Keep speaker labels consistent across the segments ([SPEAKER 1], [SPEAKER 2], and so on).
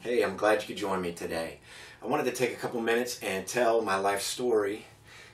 [SPEAKER 1] Hey, I'm glad you could join me today. I wanted to take a couple minutes and tell my life story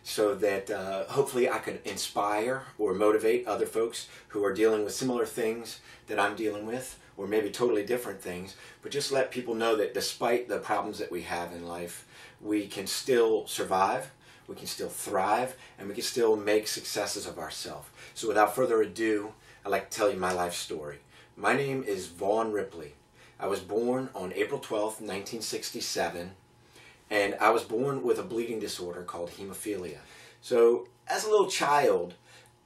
[SPEAKER 1] so that hopefully I could inspire or motivate other folks who are dealing with similar things that I'm dealing with, or maybe totally different things, but just let people know that despite the problems that we have in life, we can still survive, we can still thrive, and we can still make successes of ourselves. So without further ado, I'd like to tell you my life story. My name is Vaughn Ripley. I was born on April 12th, 1967, and I was born with a bleeding disorder called hemophilia. So as a little child,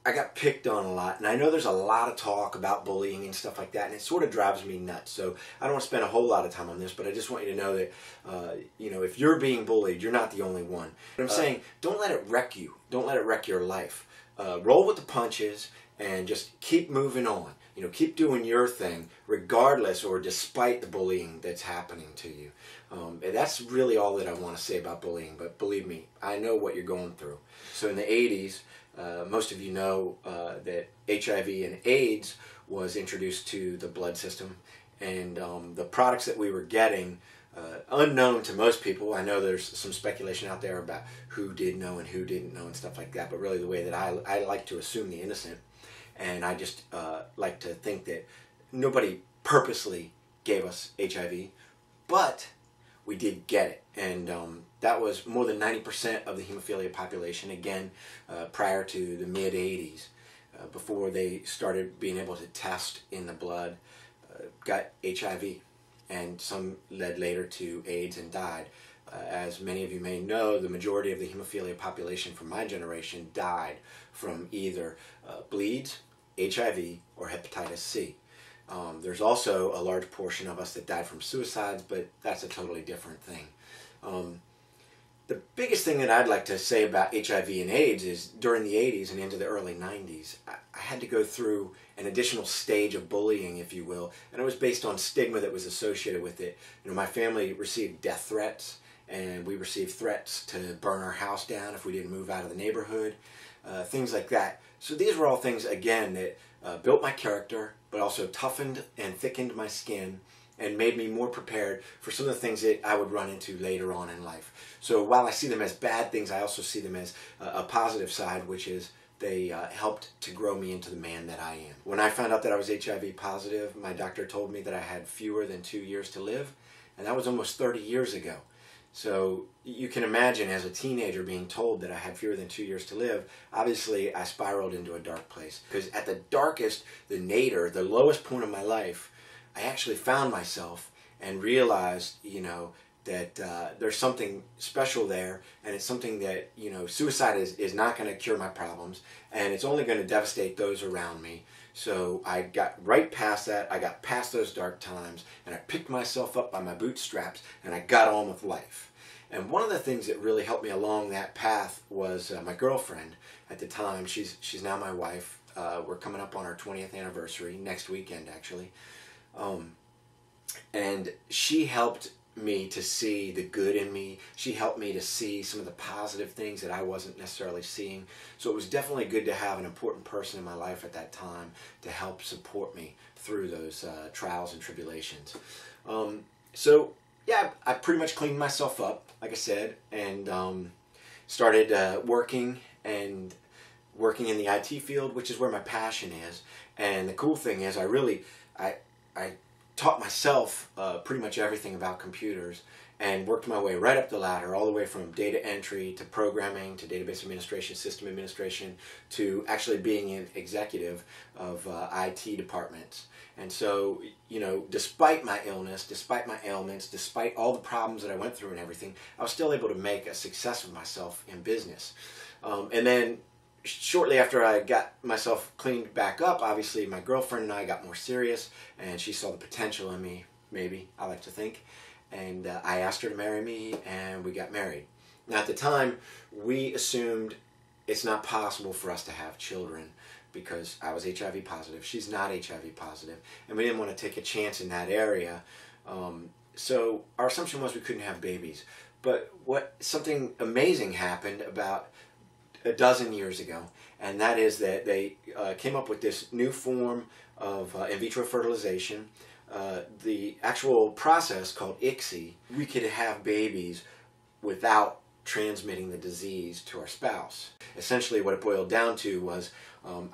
[SPEAKER 1] I got picked on a lot, and I know there's a lot of talk about bullying and stuff like that, and it sort of drives me nuts. So I don't want to spend a whole lot of time on this, but I just want you to know that, if you're being bullied, you're not the only one. But I'm saying, don't let it wreck you. Don't let it wreck your life. Roll with the punches and just keep moving on. Keep doing your thing, regardless or despite the bullying that's happening to you. And that's really all that I want to say about bullying, but believe me, I know what you're going through. So in the 80s, most of you know that HIV and AIDS was introduced to the blood system, and the products that we were getting, unknown to most people. I know there's some speculation out there about who did know and who didn't know and stuff like that, but really the way that I like to assume the innocent. And I just like to think that nobody purposely gave us HIV, but we did get it. And that was more than 90% of the hemophilia population, again, prior to the mid-'80s, before they started being able to test in the blood, got HIV. And some led later to AIDS and died. As many of you may know, the majority of the hemophilia population from my generation died from either bleeds, HIV, or hepatitis C. There's also a large portion of us that died from suicides, but that's a totally different thing. The biggest thing that I'd like to say about HIV and AIDS is during the 80s and into the early 90s, I had to go through an additional stage of bullying, if you will, and it was based on stigma that was associated with it. My family received death threats, and we received threats to burn our house down if we didn't move out of the neighborhood, things like that. So these were all things, again, that built my character, but also toughened and thickened my skin and made me more prepared for some of the things that I would run into later on in life. So while I see them as bad things, I also see them as a positive side, which is they helped to grow me into the man that I am. When I found out that I was HIV positive, my doctor told me that I had fewer than 2 years to live, and that was almost 30 years ago. So you can imagine as a teenager being told that I had fewer than 2 years to live. Obviously, I spiraled into a dark place, because at the darkest, the nadir, the lowest point of my life, I actually found myself and realized, that there's something special there, and it's something that, suicide is not going to cure my problems, and it's only going to devastate those around me. So I got right past that, I got past those dark times, and I picked myself up by my bootstraps, and I got on with life. And one of the things that really helped me along that path was my girlfriend at the time. She's now my wife. We're coming up on our 20th anniversary, next weekend actually. And she helped me to see the good in me. She helped me to see some of the positive things that I wasn't necessarily seeing. So it was definitely good to have an important person in my life at that time to help support me through those trials and tribulations. So yeah, I pretty much cleaned myself up, like I said, and started working in the IT field, which is where my passion is. And the cool thing is I taught myself pretty much everything about computers and worked my way right up the ladder, all the way from data entry to programming to database administration, system administration, to actually being an executive of IT departments. And so, despite my illness, despite my ailments, despite all the problems that I went through and everything, I was still able to make a success of myself in business. And then shortly after I got myself cleaned back up, obviously my girlfriend and I got more serious, and she saw the potential in me, maybe, I like to think, and I asked her to marry me, and we got married. Now at the time, we assumed it's not possible for us to have children because I was HIV positive, she's not HIV positive, and we didn't want to take a chance in that area, so our assumption was we couldn't have babies. But something amazing happened about a dozen years ago, and that is that they came up with this new form of in vitro fertilization the actual process called ICSI, we could have babies without transmitting the disease to our spouse. Essentially what it boiled down to was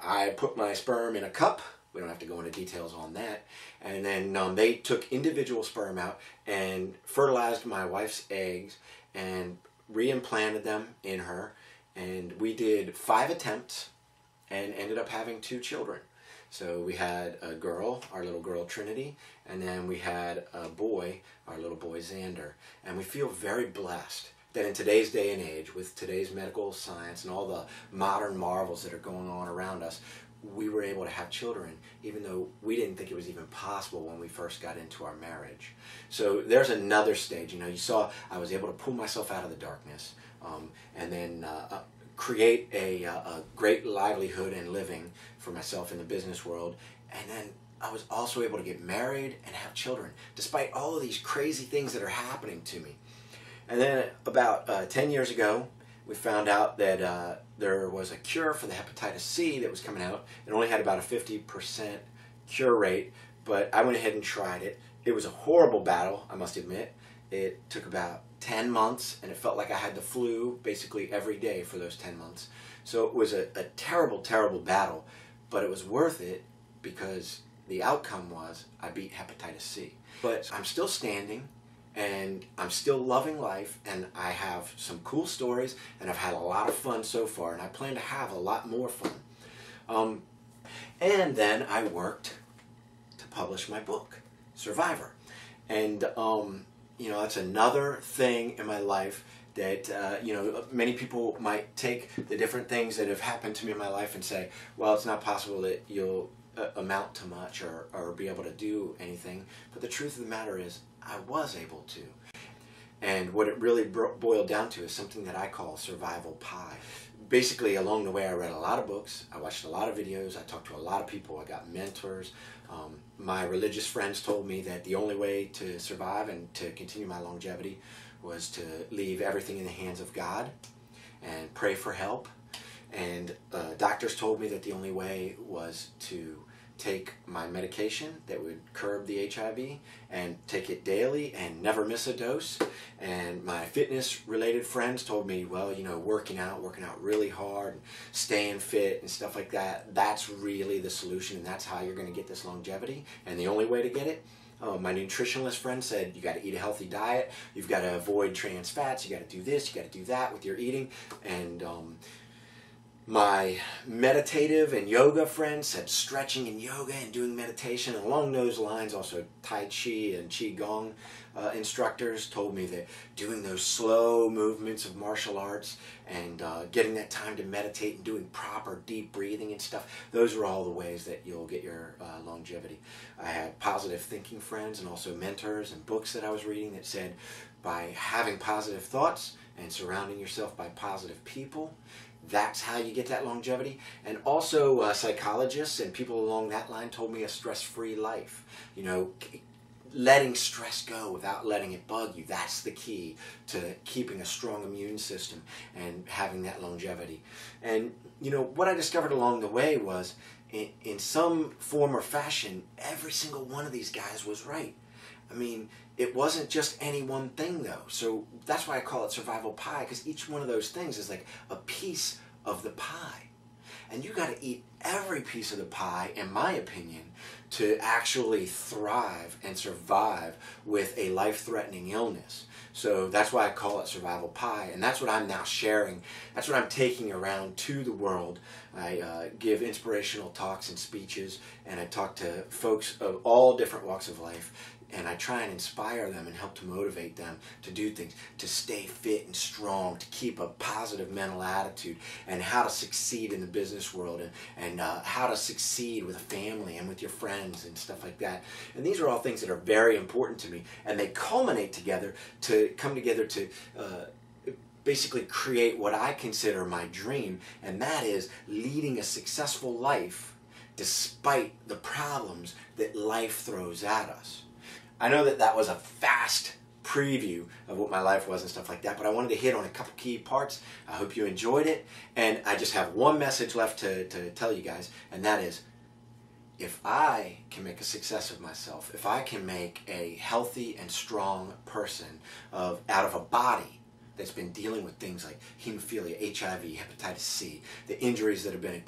[SPEAKER 1] I put my sperm in a cup. We don't have to go into details on that. And then they took individual sperm out and fertilized my wife's eggs and reimplanted them in her. And we did 5 attempts and ended up having 2 children. So we had a girl, our little girl Trinity, and then we had a boy, our little boy Xander. And we feel very blessed that in today's day and age, with today's medical science and all the modern marvels that are going on around us, we were able to have children, even though we didn't think it was even possible when we first got into our marriage. So there's another stage. You know, you saw I was able to pull myself out of the darkness and then create a great livelihood and living for myself in the business world. And then I was also able to get married and have children, despite all of these crazy things that are happening to me. And then about 10 years ago, we found out that there was a cure for the hepatitis C that was coming out. It only had about a 50% cure rate, but I went ahead and tried it. It was a horrible battle, I must admit. It took about 10 months, and it felt like I had the flu basically every day for those 10 months. So it was a terrible, terrible battle, but it was worth it because the outcome was I beat hepatitis C. But I'm still standing, and I'm still loving life, and I have some cool stories, and I've had a lot of fun so far, and I plan to have a lot more fun. And then I worked to publish my book, Survivor. And, you know, that's another thing in my life that, you know, many people might take the different things that have happened to me in my life and say, well, it's not possible that you'll amount to much or be able to do anything. But the truth of the matter is, I was able to. And what it really boiled down to is something that I call survival pie. Basically, along the way, I read a lot of books, I watched a lot of videos, I talked to a lot of people, I got mentors. My religious friends told me that the only way to survive and to continue my longevity was to leave everything in the hands of God and pray for help. And doctors told me that the only way was to take my medication that would curb the HIV and take it daily and never miss a dose. And my fitness related friends told me, well, you know, working out really hard and staying fit and stuff like that, that's really the solution, and that's how you're going to get this longevity. And the only way to get it, my nutritionalist friend said, you got to eat a healthy diet, you've got to avoid trans fats, you got to do this, you got to do that with your eating. And my meditative and yoga friends said stretching and yoga and doing meditation. And along those lines, also Tai Chi and Qigong instructors told me that doing those slow movements of martial arts and getting that time to meditate and doing proper deep breathing and stuff, those are all the ways that you'll get your longevity. I had positive thinking friends and also mentors and books that I was reading that said by having positive thoughts and surrounding yourself by positive people, that's how you get that longevity. And also psychologists and people along that line told me a stress-free life. You know, letting stress go without letting it bug you, that's the key to keeping a strong immune system and having that longevity. And, you know, what I discovered along the way was in some form or fashion, every single one of these guys was right. I mean, it wasn't just any one thing, though. So that's why I call it survival pie, because each one of those things is like a piece of the pie. And you got to eat every piece of the pie, in my opinion, to actually thrive and survive with a life-threatening illness. So that's why I call it survival pie, and that's what I'm now sharing. That's what I'm taking around to the world. I give inspirational talks and speeches, and I talk to folks of all different walks of life, and I try and inspire them and help to motivate them to do things, to stay fit and strong, to keep a positive mental attitude, and how to succeed in the business world, and how to succeed with a family and with your friends and stuff like that. And these are all things that are very important to me, and they culminate together to come together to basically create what I consider my dream, and that is leading a successful life despite the problems that life throws at us. I know that that was a fast preview of what my life was and stuff like that, but I wanted to hit on a couple key parts. I hope you enjoyed it, and I just have one message left to tell you guys, and that is, if I can make a success of myself, if I can make a healthy and strong person out of a body that's been dealing with things like hemophilia, HIV, hepatitis C, the injuries that have been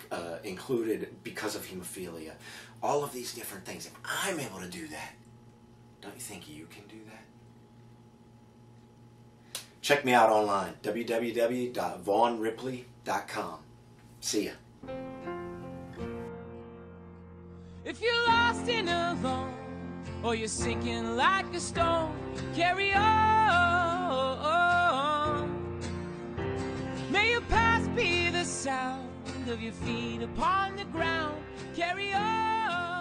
[SPEAKER 1] included because of hemophilia, all of these different things, if I'm able to do that, don't you think you can do that? Check me out online, www.vaughnripley.com. See ya.
[SPEAKER 2] If you're lost and alone, or you're sinking like a stone, carry on. May your past be the sound of your feet upon the ground. Carry on.